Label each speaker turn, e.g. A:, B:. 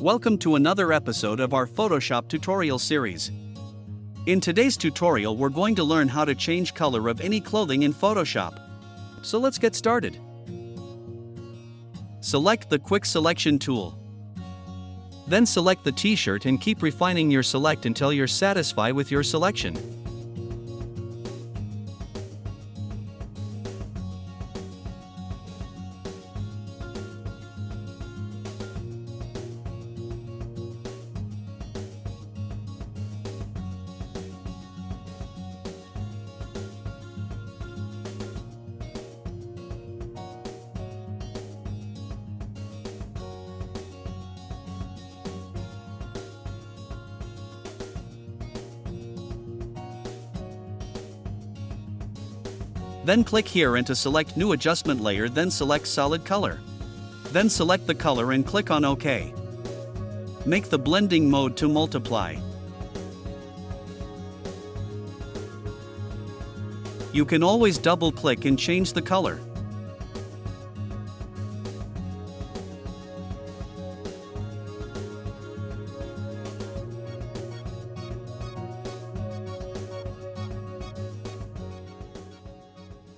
A: Welcome to another episode of our Photoshop tutorial series. In today's tutorial we're going to learn how to change color of any clothing in Photoshop. So let's get started. Select the Quick Selection tool. Then select the t-shirt and keep refining your select until you're satisfied with your selection. Then click here and to select New Adjustment Layer, then select Solid Color. Then select the color and click on OK. Make the blending mode to multiply. You can always double-click and change the color.